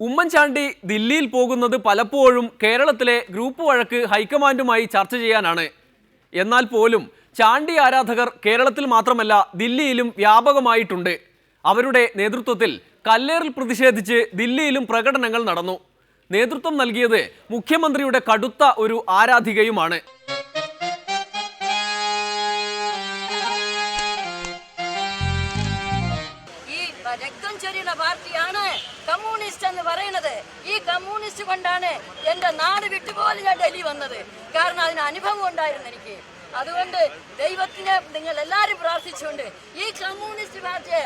ഉമ്മൻചാണ്ടി ദില്ലിയിൽ പോകുന്നത് പലപ്പോഴും കേരളത്തിലെ ഗ്രൂപ്പ് വഴക്ക് ഹൈക്കമാൻഡുമായി ചർച്ച ചെയ്യാനാണ്. എന്നാൽ പോലും ചാണ്ടി ആരാധകർ കേരളത്തിൽ മാത്രമല്ല ദില്ലിയിലും വ്യാപകമായിട്ടുണ്ട്. അവരുടെ നേതൃത്വത്തിൽ കല്ലേറിൽ പ്രതിഷേധിച്ച് ദില്ലിയിലും പ്രകടനങ്ങൾ നടന്നു. നേതൃത്വം നൽകിയത് മുഖ്യമന്ത്രിയുടെ കടുത്ത ഒരു ആരാധികയുമാണ്. രക്തം ചൊരിയുന്ന പാർട്ടിയാണ് കമ്മ്യൂണിസ്റ്റ് എന്ന് പറയുന്നത്. ഈ കമ്മ്യൂണിസ്റ്റ് കൊണ്ടാണ് എന്റെ നാട് വിട്ടുപോലെ ഞാൻ ഡൽഹി വന്നത്. കാരണം അതിന് അനുഭവം ഉണ്ടായിരുന്നു എനിക്ക്. അതുകൊണ്ട് ദൈവത്തിനെ നിങ്ങൾ എല്ലാവരും പ്രാർത്ഥിച്ചുകൊണ്ട് ഈ കമ്മ്യൂണിസ്റ്റ് പാർട്ടിയെ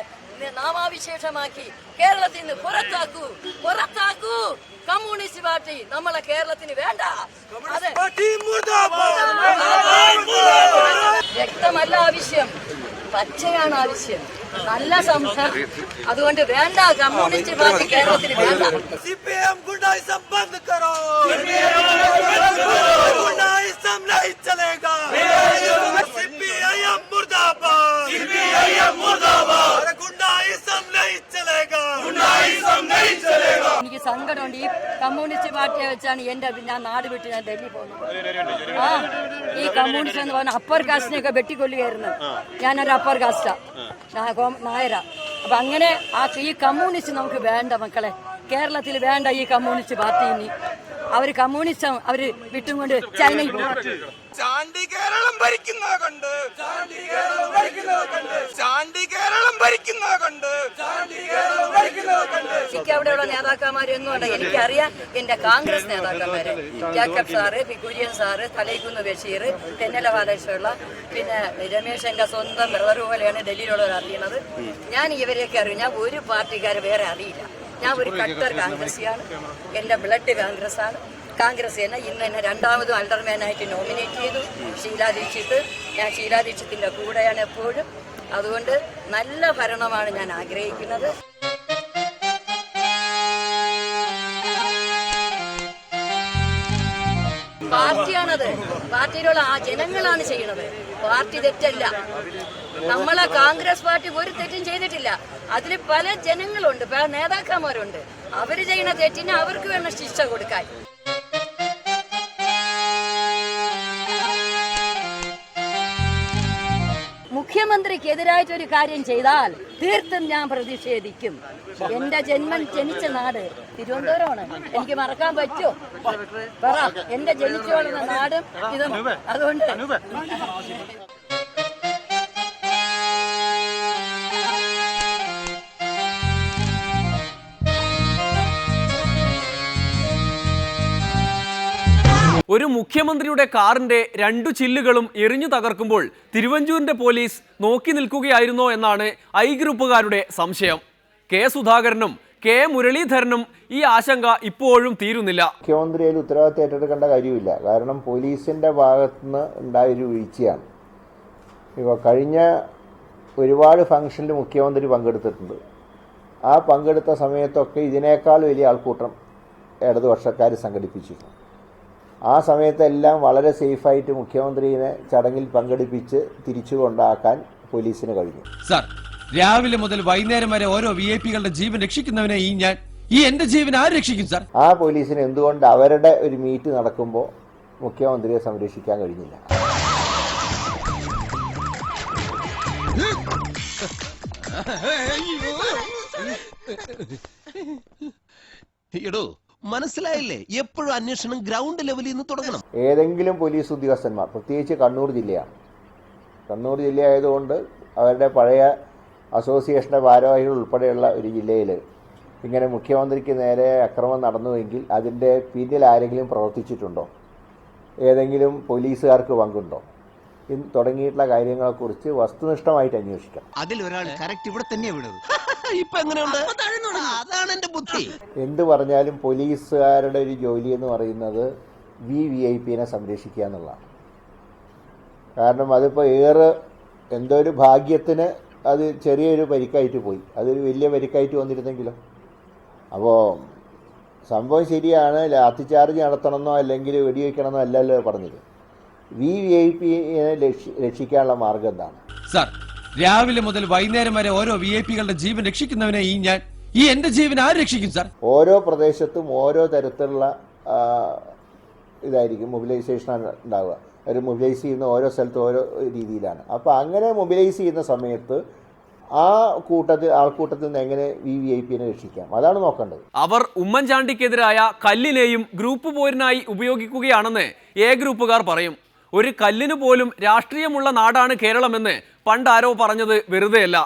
നാമാവിശേഷമാക്കി കേരളത്തിൽ നിന്ന് പുറത്താക്കൂ. കമ്മ്യൂണിസ്റ്റ് പാർട്ടി നമ്മളെ കേരളത്തിന് വേണ്ട. രക്തമല്ല ആവശ്യം, പച്ചയാണ് ആവശ്യം, നല്ല സംസാരം. അതുകൊണ്ട് വേണ്ട കമ്മ്യൂണിസ്റ്റ് പാർട്ടി കേരളത്തിന് വേണ്ട. എനിക്ക് സങ്കടമുണ്ട്. ഈ കമ്മ്യൂണിസ്റ്റ് പാർട്ടിയെ വെച്ചാണ് ഞാൻ നാട് വിട്ട് ഞാൻ ഡൽഹി പോകുന്നത്. ഈ കമ്മ്യൂണിസ്റ്റ് എന്ന് പറഞ്ഞാൽ അപ്പർ കാസ്റ്റിനെയൊക്കെ വെട്ടിക്കൊല്ലുകയായിരുന്നു. ഞാനൊരു അപ്പർ കാസ്റ്റാ, നായര. അപ്പൊ അങ്ങനെ ഈ കമ്മ്യൂണിസ്റ്റ് നമുക്ക് വേണ്ട മക്കളെ, കേരളത്തിൽ വേണ്ട ഈ കമ്മ്യൂണിസ്റ്റ് പാർട്ടി. ഇനി അവര് കമ്മ്യൂണിസ്റ്റ് അവര് വിട്ടും കൊണ്ട് ചൈനയിൽ പോകും. ചാണ്ടി കേരളം ഭരിക്കുന്നത് കൊണ്ട് എനിക്ക് അവിടെയുള്ള നേതാക്കന്മാരൊന്നും ഉണ്ട്. എനിക്കറിയാം എന്റെ കോൺഗ്രസ് നേതാക്കന്മാര്, ജാക്കബ് സാറ്, കുര്യൻ സാറ്, തലൈക്കുന്ന് ബഷീർ, തെന്നല ബാലകൃഷ്ണ, പിന്നെ രമേശ് എന്റെ സ്വന്തം ബ്രദർ പോലെയാണ് ഡൽഹിയിലുള്ളവർ അറിയുന്നത്. ഞാൻ ഇവരെയൊക്കെ അറിയും. ഞാൻ ഒരു പാർട്ടിക്കാരെ വേറെ അറിയില്ല. ഞാൻ ഒരു കട്ടർ കോൺഗ്രസിയാണ്. എന്റെ ബ്ലഡ് കോൺഗ്രസ് ആണ്. കോൺഗ്രസ് തന്നെ ഇന്ന് എന്നെ രണ്ടാമതും അൽഡർമാനായിട്ട് നോമിനേറ്റ് ചെയ്തു. ഷീലാ ദീക്ഷിത്. ഞാൻ ഷീലാ ദീക്ഷിത്തിന്റെ കൂടെയാണ് എപ്പോഴും. അതുകൊണ്ട് നല്ല ഭരണമാണ് ഞാൻ ആഗ്രഹിക്കുന്നത്. പാർട്ടിയാണത്. പാർട്ടിയിലുള്ള ആ ജനങ്ങളാണ് ചെയ്യുന്നത്. പാർട്ടി തെറ്റല്ല. നമ്മളെ കോൺഗ്രസ് പാർട്ടി ഒരു തെറ്റും ചെയ്തിട്ടില്ല. അതിൽ പല ജനങ്ങളുണ്ട്, പല നേതാക്കന്മാരുണ്ട്. അവര് ചെയ്യുന്ന തെറ്റിന് അവർക്ക് വേണം ശിക്ഷ കൊടുക്കാൻ. മുഖ്യമന്ത്രിക്കെതിരായിട്ടൊരു കാര്യം ചെയ്താൽ തീർത്തും ഞാൻ പ്രതിഷേധിക്കും. എന്റെ ജനിച്ച നാട് തിരുവനന്തപുരമാണ്. എനിക്ക് മറക്കാൻ പറ്റുമോ? പറ. എന്റെ ജനിച്ചു വളർന്ന നാടും ഇതും. അതുകൊണ്ട് ഒരു മുഖ്യമന്ത്രിയുടെ കാറിന്റെ 2 ചില്ലുകളും എറിഞ്ഞു തകർക്കുമ്പോൾ തിരുവഞ്ചൂരിന്റെ പോലീസ് നോക്കി നിൽക്കുകയായിരുന്നോ എന്നാണ് ഐ ഗ്രൂപ്പുകാരുടെ സംശയം. കെ സുധാകരനും കെ മുരളീധരനും ഈ ആശങ്ക ഇപ്പോഴും തീരുന്നില്ല. മുഖ്യമന്ത്രി അതിൽ ഉത്തരവാദിത്തം ഏറ്റെടുക്കേണ്ട കാര്യമില്ല. കാരണം പോലീസിന്റെ ഭാഗത്തുനിന്ന് ഉണ്ടായൊരു വീഴ്ചയാണ്. ഇപ്പോൾ കഴിഞ്ഞ ഒരുപാട് ഫംഗ്ഷനിൽ മുഖ്യമന്ത്രി പങ്കെടുത്തിട്ടുണ്ട്. ആ പങ്കെടുത്ത സമയത്തൊക്കെ ഇതിനേക്കാൾ വലിയ ആൾക്കൂട്ടം ഇടതുപക്ഷക്കാർ സംഘടിപ്പിച്ചിരുന്നു. ആ സമയത്തെല്ലാം വളരെ സേഫായിട്ട് മുഖ്യമന്ത്രിയെ ചടങ്ങിൽ പങ്കെടുപ്പിച്ച് തിരിച്ചു കൊണ്ടാക്കാൻ പോലീസിന് കഴിഞ്ഞു. സാർ, രാവിലെ മുതൽ വൈകുന്നേരം വരെ ഓരോ വിഐപികളുടെ ജീവൻ രക്ഷിക്കുന്നവനെ എന്റെ ജീവൻ ആര് രക്ഷിക്കും സാർ? ആ പോലീസിന് എന്തുകൊണ്ട് അവരുടെ ഒരു മീറ്റ് നടക്കുമ്പോൾ മുഖ്യമന്ത്രിയെ സംരക്ഷിക്കാൻ കഴിഞ്ഞില്ല? മനസ്സിലായില്ലേ? എപ്പോഴും അന്വേഷണം ഗ്രൗണ്ട് ലെവലിൽ നിന്ന് തുടങ്ങണം. ഏതെങ്കിലും പോലീസ് ഉദ്യോഗസ്ഥന്മാർ, പ്രത്യേകിച്ച് കണ്ണൂർ ജില്ലയാണ്, കണ്ണൂർ ജില്ല ആയതുകൊണ്ട് അവരുടെ പഴയ അസോസിയേഷന്റെ ഭാരവാഹികൾ ഉൾപ്പെടെയുള്ള ഒരു ജില്ലയിൽ ഇങ്ങനെ മുഖ്യമന്ത്രിക്ക് നേരെ അക്രമം നടന്നുവെങ്കിൽ അതിൻ്റെ പിന്നിൽ ആരെങ്കിലും പ്രവർത്തിച്ചിട്ടുണ്ടോ? ഏതെങ്കിലും പോലീസുകാർക്ക് പങ്കുണ്ടോ? തുടങ്ങിയിട്ടുള്ള കാര്യങ്ങളെക്കുറിച്ച് വസ്തുനിഷ്ഠമായിട്ട് അന്വേഷിക്കാം. അതിലൊരാൾ കറക്റ്റ് ഇവിടെ തന്നെ വിടുന്നത്. ഇപ്പൊ എങ്ങനെയുണ്ട്? അതാണ് എന്റെ ബുദ്ധി. എന്ത് പറഞ്ഞാലും പോലീസുകാരുടെ ഒരു ജോലി എന്ന് പറയുന്നത് വിഐപിനെ സംരക്ഷിക്കുക എന്നുള്ളതാണ്. കാരണം അതിപ്പോൾ എന്തോ ഒരു ഭാഗ്യത്തിന് അത് ചെറിയൊരു പരിക്കായിട്ട് പോയി, അതൊരു വലിയ പരിക്കായിട്ട് വന്നിരുന്നെങ്കിലോ. അപ്പോൾ സംഭവം ശരിയാണ്, ലാത്തിചാർജ് നടത്തണമെന്നോ അല്ലെങ്കിൽ വെടിവെക്കണമെന്നോ അല്ലല്ലോ പറഞ്ഞത്. വിഐപിയെ രക്ഷിക്കാനുള്ള മാർഗം എന്താണ്? സാർ, രാവിലെ മുതൽ വൈകുന്നേരം വരെ ഓരോ വിഐപികളുടെ ജീവൻ രക്ഷിക്കുന്നവനെ ഈ എന്റെ ജീവൻ ആര് രക്ഷിക്കും സാർ? ഓരോ പ്രദേശത്തും ഓരോ തരത്തിലുള്ള ഇതായിരിക്കും മൊബിലൈസേഷനാണ് ഉണ്ടാവുക. ഒരു മൊബിലൈസ് ചെയ്യുന്ന ഓരോ സ്ഥലത്തും ഓരോ രീതിയിലാണ്. അപ്പോൾ അങ്ങനെ മൊബിലൈസ് ചെയ്യുന്ന സമയത്ത് ആൾക്കൂട്ടത്തിൽ നിന്ന് എങ്ങനെ VVIPനെ രക്ഷിക്കാം, അതാണ് നോക്കേണ്ടത്. അവർ ഉമ്മൻചാണ്ടിക്കെതിരായ കല്ലിനെയും ഗ്രൂപ്പ് പോരിനായി ഉപയോഗിക്കുകയാണെന്ന് എ ഗ്രൂപ്പുകാർ പറയും. ഒരു കല്ലിന് പോലും രാഷ്ട്രീയമുള്ള നാടാണ് കേരളമെന്ന് പണ്ടാരോ പറഞ്ഞത് വെറുതെയല്ല.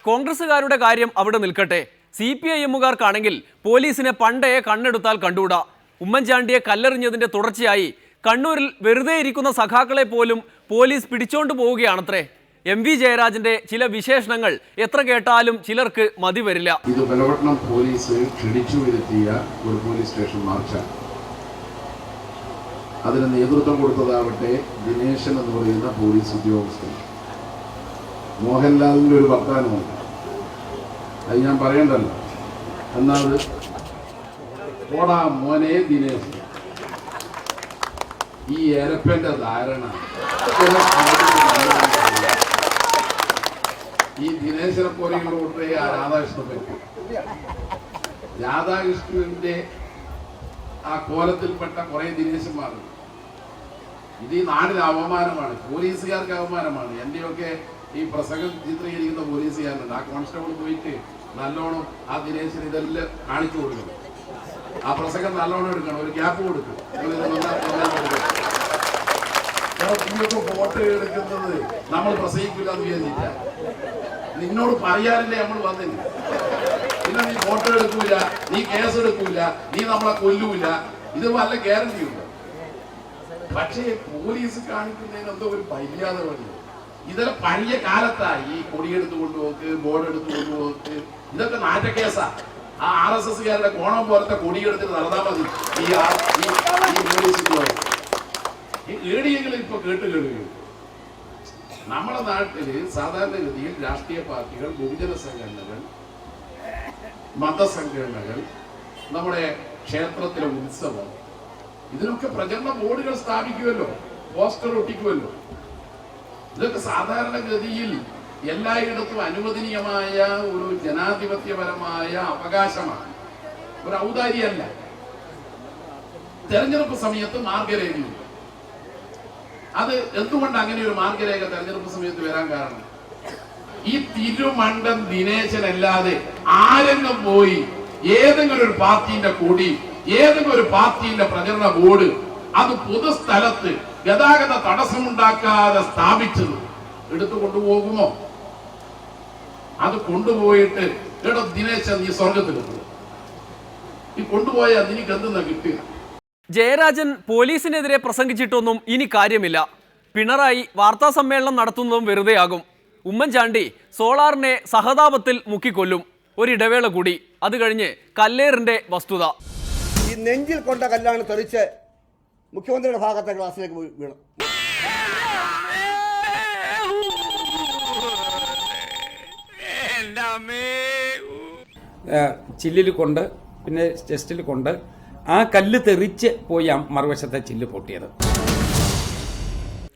കോൺഗ്രസ്സുകാരുടെ കാര്യം അവിടെ നിൽക്കട്ടെ, CPIMകാർക്കാണെങ്കിൽ പോലീസിനെ പണ്ടേ കണ്ണെടുത്താൽ കണ്ടുകൂടാ. ഉമ്മൻചാണ്ടിയെ കല്ലെറിഞ്ഞതിന്റെ തുടർച്ചയായി കണ്ണൂരിൽ വെറുതെ ഇരിക്കുന്ന സഖാക്കളെ പോലും പോലീസ് പിടിച്ചോണ്ട് പോവുകയാണത്രേ. MV ജയരാജന്റെ ചില വിശേഷണങ്ങൾ എത്ര കേട്ടാലും ചിലർക്ക് മതി വരില്ല. ഇത് ബലപട്ടണം പോലീസ് ക്ഷണിച്ചു വരുത്തിയ ഒരു പോലീസ് സ്റ്റേഷൻ മാർച്ചാണ്. അതിന് നേതൃത്വം കൊടുത്തതാവട്ടെ ദിനേശൻ എന്ന് പറയുന്ന പോലീസ് ഉദ്യോഗസ്ഥൻ. മോഹൻലാലിന്റെ ഒരു വർത്താനമുണ്ട്, അത് ഞാൻ പറയണ്ടല്ലോ. എന്നാൽ ഓടാ മോനെ ദിനേശ്, ഈ എരപ്പന്റെ ധാരണ ഈ ദിനേശനെ പോലെയുള്ള കൂട്ടരെ ആ രാധാകൃഷ്ണൻ പറ്റും. രാധാകൃഷ്ണന്റെ ആ കോലത്തിൽപ്പെട്ട കുറെ ദിനേശന്മാരുണ്ട്. ഇത് ഈ നാടിന് അവമാനമാണ്, പോലീസുകാർക്ക് അവമാനമാണ്. എന്റെയൊക്കെ ഈ പ്രസംഗം ചിത്രീകരിക്കുന്ന പോലീസുകാരുണ്ട്. ആ കോൺസ്റ്റബിൾ പോയിട്ട് നല്ലോണം ആ ദിനേശന് ഇതെല്ലാം കാണിച്ചു കൊടുക്കണം. ആ പ്രസംഗം നല്ലോണം എടുക്കണം, ഒരു ഗ്യാപ്പ് കൊടുക്കും. ഫോട്ടോ എടുക്കുന്നത് നമ്മൾ പ്രസംഗിക്കില്ല എന്ന് വിചാരിച്ചില്ല. നിന്നോട് പറയാനല്ലേ നമ്മൾ വന്നില്ല. പിന്നെ നീ ഫോട്ടോ എടുക്കൂല, നീ കേസ് എടുക്കൂല, നീ നമ്മളെ കൊല്ലൂല, ഇത് വല്ല ഗ്യാരണ്ടി ഉണ്ട്. പക്ഷേ പോലീസ് കാണിക്കുന്നതിന് എന്തോ ഒരു മര്യാദ വേണ്ടി. ഇതെല്ലാം പഴയ കാലത്തായി ഈ കൊടിയെടുത്ത് കൊണ്ടുപോക്ക്, ബോർഡ് എടുത്ത് കൊണ്ടുപോക്ക്, ഇതൊക്കെ നാറ്റക്കേസാ. ആ RSSകാരുടെ കോണം പോലത്തെ കൊടിയെടുത്തിട്ട് നടന്നാൽ മതി ഈ പോലീസ്. ഏടിയെങ്കിലും ഇപ്പൊ കേട്ടുകേൾക്കും. നമ്മുടെ നാട്ടില് സാധാരണഗതിയിൽ രാഷ്ട്രീയ പാർട്ടികൾ, ബഹുജന സംഘടനകൾ, മതസംഘടനകൾ, നമ്മുടെ ക്ഷേത്രത്തിലെ ഉത്സവം, ഇതിനൊക്കെ പ്രചരണ ബോർഡുകൾ സ്ഥാപിക്കുമല്ലോ, പോസ്റ്റർ ഒട്ടിക്കുമല്ലോ. ഇതൊക്കെ സാധാരണഗതിയിൽ എല്ലായിടത്തും അനുവദനീയമായ ഒരു ജനാധിപത്യപരമായ അവകാശമാണ്, ഒരു ഔദാര്യമല്ല. തെരഞ്ഞെടുപ്പ് സമയത്ത് മാർഗരേഖയുണ്ട്. അത് എന്തുകൊണ്ട് അങ്ങനെ ഒരു മാർഗരേഖ തെരഞ്ഞെടുപ്പ് സമയത്ത് വരാൻ കാരണം, ഈ തിരുമണ്ടൻ ദിനേശനല്ലാതെ ആരെങ്കിലും പോയി ഏതെങ്കിലും ഒരു പാർട്ടിന്റെ കൊടി, ഏതെങ്കിലും ഒരു പാർട്ടിന്റെ പ്രചരണ ബോർഡ് അത് പൊതുസ്ഥലത്ത് ഗതാഗത തടസ്സമുണ്ടാക്കാതെ സ്ഥാപിച്ചത് എടുത്തു കൊണ്ടുപോകുമോ? അത് കൊണ്ടുപോയിട്ട് എടോ ദിനേശൻ നീ സ്വർഗത്തിലെത്തും, ഈ കൊണ്ടുപോയാൽ നിനക്ക് എന്തെന്നാ കിട്ടുക? ജയരാജൻ പോലീസിനെതിരെ പ്രസംഗിച്ചിട്ടൊന്നും ഇനി കാര്യമില്ല. പിണറായി വാർത്താ സമ്മേളനം നടത്തുന്നതും വെറുതെയാകും. ഉമ്മൻചാണ്ടി സോളാറിനെ സഹതാപത്തിൽ മുക്കിക്കൊല്ലും. ഒരിടവേള കൂടി, അത് കഴിഞ്ഞ് കല്ലേറിന്റെ വസ്തുത. ഈ നെഞ്ചിൽ കൊണ്ട കല്ലാണ് തെറിച്ച് മുഖ്യമന്ത്രിയുടെ ഭാഗത്തെ ക്ലാസ്സിലേക്ക് വീണു. ചില്ലിൽ കൊണ്ട് പിന്നെ ചെസ്റ്റിൽ കൊണ്ട് ആ കല്ല് തെറിച്ച് പോയി മറുവശത്തെ ചില്ല് പൊട്ടിയത്.